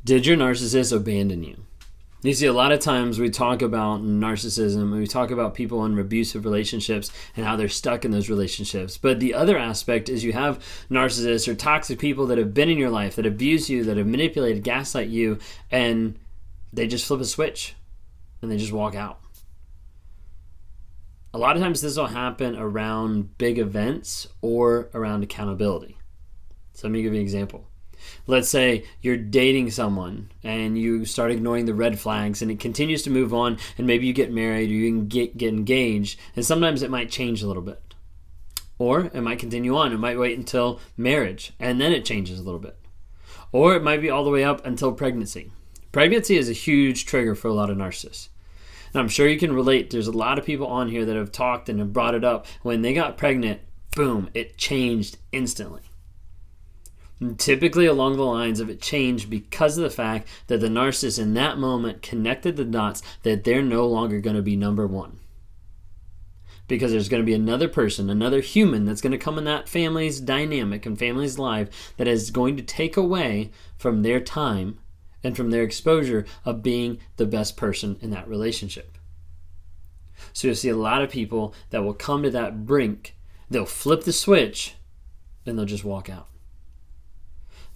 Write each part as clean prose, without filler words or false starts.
Did your narcissist abandon you? You see, a lot of times we talk about narcissism and we talk about people in abusive relationships and how they're stuck in those relationships. But the other aspect is you have narcissists or toxic people that have been in your life, that abuse you, that have manipulated, gaslight you, and they just flip a switch and they just walk out. A lot of times this will happen around big events or around accountability. So let me give you an example. Let's say you're dating someone and you start ignoring the red flags and it continues to move on, and maybe you get married or you can get engaged, and sometimes it might change a little bit. Or it might continue on. It might wait until marriage and then it changes a little bit. Or it might be all the way up until pregnancy. Pregnancy is a huge trigger for a lot of narcissists. And I'm sure you can relate. There's a lot of people on here that have talked and have brought it up. When they got pregnant, boom, it changed instantly. Typically along the lines of it changed because of the fact that the narcissist in that moment connected the dots that they're no longer going to be number one. Because there's going to be another person, another human that's going to come in that family's dynamic and family's life that is going to take away from their time and from their exposure of being the best person in that relationship. So you'll see a lot of people that will come to that brink, they'll flip the switch, and they'll just walk out.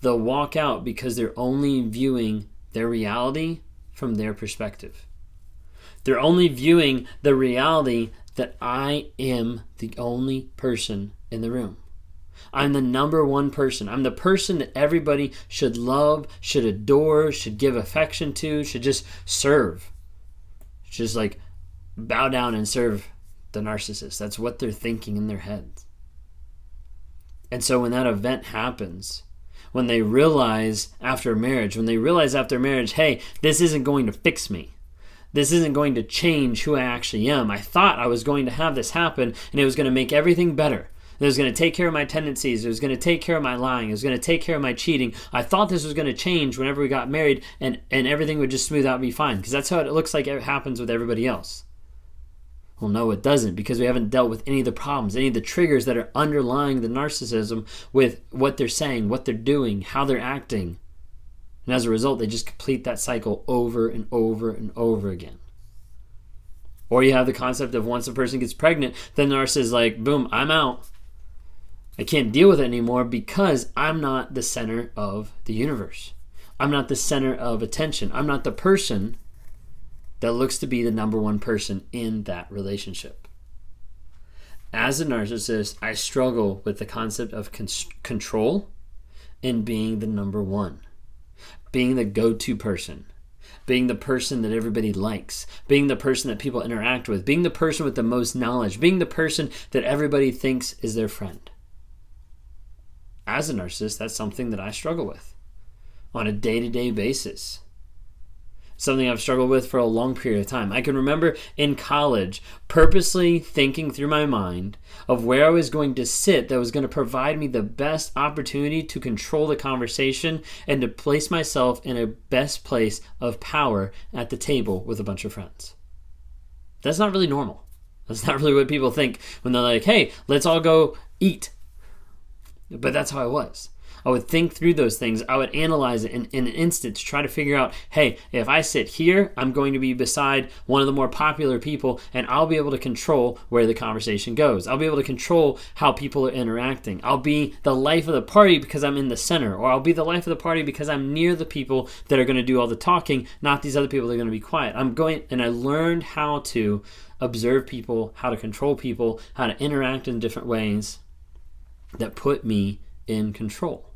They'll walk out because they're only viewing their reality from their perspective. They're only viewing the reality that I am the only person in the room. I'm the number one person. I'm the person that everybody should love, should adore, should give affection to, should just serve. Just like bow down and serve the narcissist. That's what they're thinking in their heads. And so when that event happens, when they realize after marriage, hey, this isn't going to fix me. This isn't going to change who I actually am. I thought I was going to have this happen and it was going to make everything better. It was going to take care of my tendencies. It was going to take care of my lying. It was going to take care of my cheating. I thought this was going to change whenever we got married and everything would just smooth out and be fine, because that's how it looks like it happens with everybody else. Well, no, it doesn't, because we haven't dealt with any of the problems, any of the triggers that are underlying the narcissism with what they're saying, what they're doing, how they're acting. And as a result, they just complete that cycle over and over and over again. Or you have the concept of once a person gets pregnant, then the narcissist is like, boom, I'm out. I can't deal with it anymore because I'm not the center of the universe. I'm not the center of attention. I'm not the person that looks to be the number one person in that relationship. As a narcissist, I struggle with the concept of control and being the number one, being the go-to person, being the person that everybody likes, being the person that people interact with, being the person with the most knowledge, being the person that everybody thinks is their friend. As a narcissist, that's something that I struggle with on a day-to-day basis. Something I've struggled with for a long period of time. I can remember in college purposely thinking through my mind of where I was going to sit that was going to provide me the best opportunity to control the conversation and to place myself in a best place of power at the table with a bunch of friends. That's not really normal. That's not really what people think when they're like, hey, let's all go eat. But that's how I was. I would think through those things. I would analyze it in an instant to try to figure out, hey, if I sit here, I'm going to be beside one of the more popular people, and I'll be able to control where the conversation goes. I'll be able to control how people are interacting. I'll be the life of the party because I'm in the center, or I'll be the life of the party because I'm near the people that are going to do all the talking, not these other people that are going to be quiet. And I learned how to observe people, how to control people, how to interact in different ways that put me in control.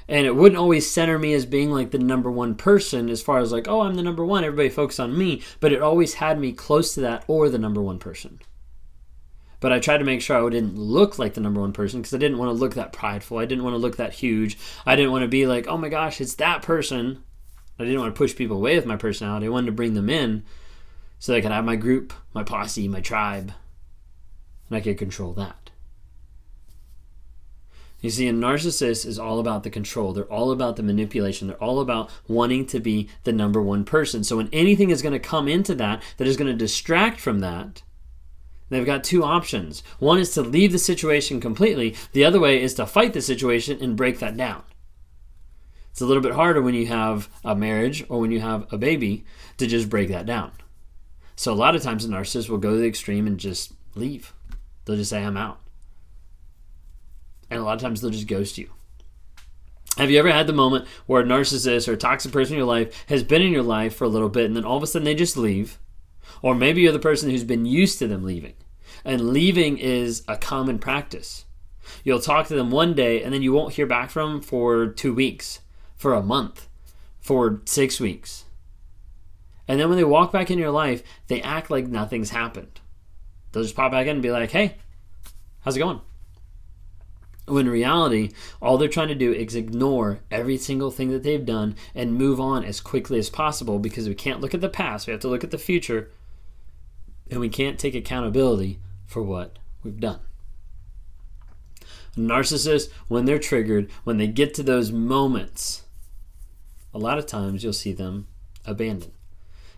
And it wouldn't always center me as being like the number one person as far as like, oh, I'm the number one, everybody focus on me. But it always had me close to that or the number one person. But I tried to make sure I didn't look like the number one person because I didn't want to look that prideful. I didn't want to look that huge. I didn't want to be like, oh my gosh, it's that person. I didn't want to push people away with my personality. I wanted to bring them in so I could have my group, my posse, my tribe, and I could control that. You see, a narcissist is all about the control. They're all about the manipulation. They're all about wanting to be the number one person. So when anything is going to come into that is going to distract from that, they've got two options. One is to leave the situation completely. The other way is to fight the situation and break that down. It's a little bit harder when you have a marriage or when you have a baby to just break that down. So a lot of times a narcissist will go to the extreme and just leave. They'll just say, I'm out. And a lot of times they'll just ghost you. Have you ever had the moment where a narcissist or a toxic person in your life has been in your life for a little bit and then all of a sudden they just leave? Or maybe you're the person who's been used to them leaving. And leaving is a common practice. You'll talk to them one day and then you won't hear back from them for 2 weeks, for a month, for 6 weeks. And then when they walk back in your life, they act like nothing's happened. They'll just pop back in and be like, hey, how's it going? When in reality, all they're trying to do is ignore every single thing that they've done and move on as quickly as possible, because we can't look at the past, we have to look at the future, and we can't take accountability for what we've done. Narcissists, when they're triggered, when they get to those moments, a lot of times you'll see them abandon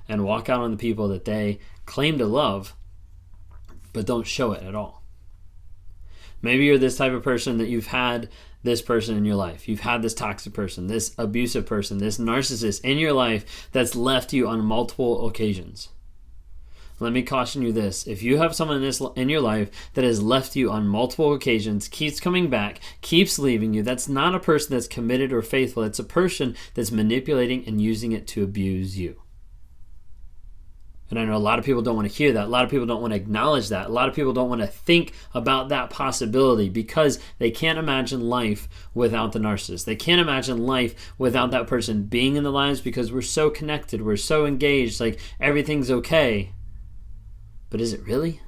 and walk out on the people that they claim to love, but don't show it at all. Maybe you're this type of person that you've had this person in your life. You've had this toxic person, this abusive person, this narcissist in your life that's left you on multiple occasions. Let me caution you this. If you have someone in your life that has left you on multiple occasions, keeps coming back, keeps leaving you, that's not a person that's committed or faithful. It's a person that's manipulating and using it to abuse you. And I know a lot of people don't want to hear that. A lot of people don't want to acknowledge that. A lot of people don't want to think about that possibility because they can't imagine life without the narcissist. They can't imagine life without that person being in the lives, because we're so connected. We're so engaged. Like, everything's okay. But is it really?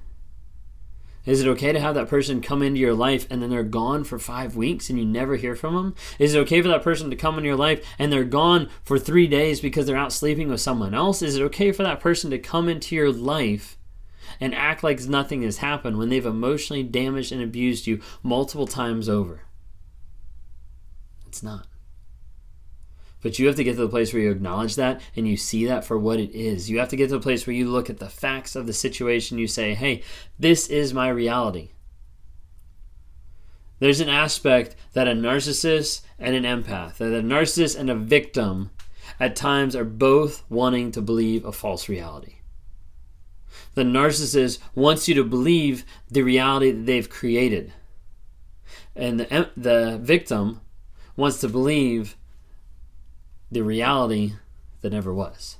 Is it okay to have that person come into your life and then they're gone for 5 weeks and you never hear from them? Is it okay for that person to come into your life and they're gone for 3 days because they're out sleeping with someone else? Is it okay for that person to come into your life and act like nothing has happened when they've emotionally damaged and abused you multiple times over? It's not. But you have to get to the place where you acknowledge that and you see that for what it is. You have to get to the place where you look at the facts of the situation. You say, hey, this is my reality. There's an aspect that a narcissist and an empath, that a narcissist and a victim at times are both wanting to believe a false reality. The narcissist wants you to believe the reality that they've created. And the victim wants to believe the reality that never was.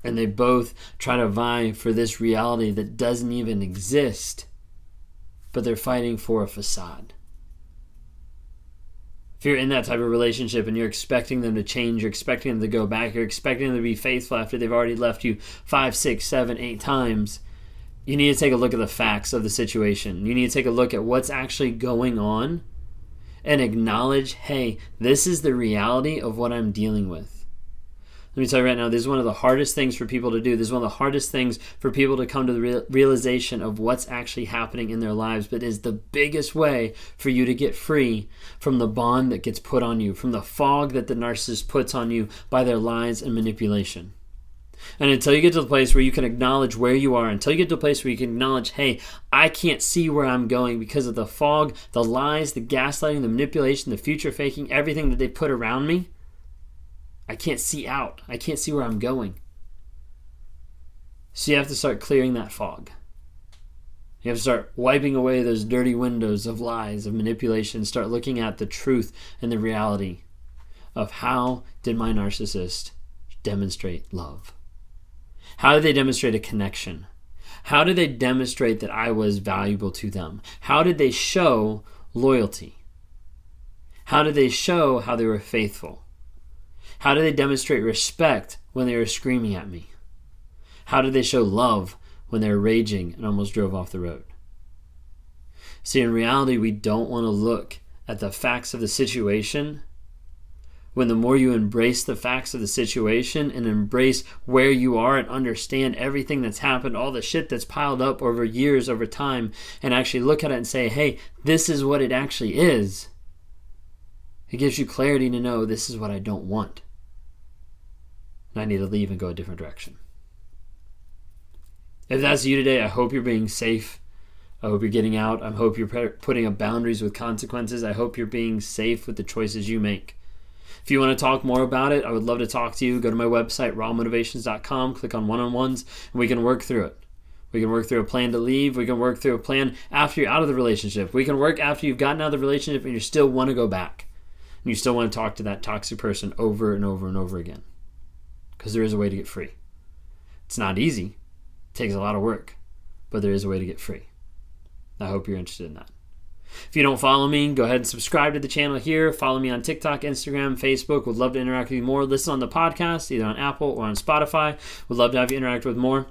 And they both try to vie for this reality that doesn't even exist, but they're fighting for a facade. If you're in that type of relationship and you're expecting them to change, you're expecting them to go back, you're expecting them to be faithful after they've already left you 5, 6, 7, 8 times, you need to take a look at the facts of the situation. You need to take a look at what's actually going on and acknowledge, hey, this is the reality of what I'm dealing with. Let me tell you right now, this is one of the hardest things for people to do. This is one of the hardest things for people to come to the realization of what's actually happening in their lives, but is the biggest way for you to get free from the bond that gets put on you, from the fog that the narcissist puts on you by their lies and manipulation. And until you get to the place where you can acknowledge where you are, until you get to a place where you can acknowledge, hey, I can't see where I'm going because of the fog, the lies, the gaslighting, the manipulation, the future faking, everything that they put around me, I can't see out. I can't see where I'm going. So you have to start clearing that fog. You have to start wiping away those dirty windows of lies, of manipulation, start looking at the truth and the reality of how did my narcissist demonstrate love? How did they demonstrate a connection? How did they demonstrate that I was valuable to them? How did they show loyalty? How did they show how they were faithful? How did they demonstrate respect when they were screaming at me? How did they show love when they were raging and almost drove off the road? See, in reality, we don't want to look at the facts of the situation, when the more you embrace the facts of the situation and embrace where you are and understand everything that's happened, all the shit that's piled up over years, over time, and actually look at it and say, hey, this is what it actually is. It gives you clarity to know this is what I don't want. And I need to leave and go a different direction. If that's you today, I hope you're being safe. I hope you're getting out. I hope you're putting up boundaries with consequences. I hope you're being safe with the choices you make. If you want to talk more about it, I would love to talk to you. Go to my website, rawmotivations.com, click on one-on-ones, and we can work through it. We can work through a plan to leave. We can work through a plan after you're out of the relationship. We can work after you've gotten out of the relationship and you still want to go back. And you still want to talk to that toxic person over and over and over again. Because there is a way to get free. It's not easy. It takes a lot of work. But there is a way to get free. I hope you're interested in that. If you don't follow me, go ahead and subscribe to the channel here. Follow me on TikTok, Instagram, Facebook. Would love to interact with you more. Listen on the podcast, either on Apple or on Spotify. Would love to have you interact with more.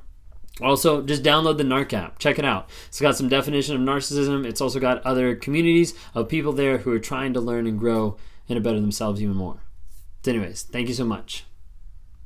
Also, just download the Narc app. Check it out. It's got some definition of narcissism. It's also got other communities of people there who are trying to learn and grow and to better themselves even more. So anyways, thank you so much.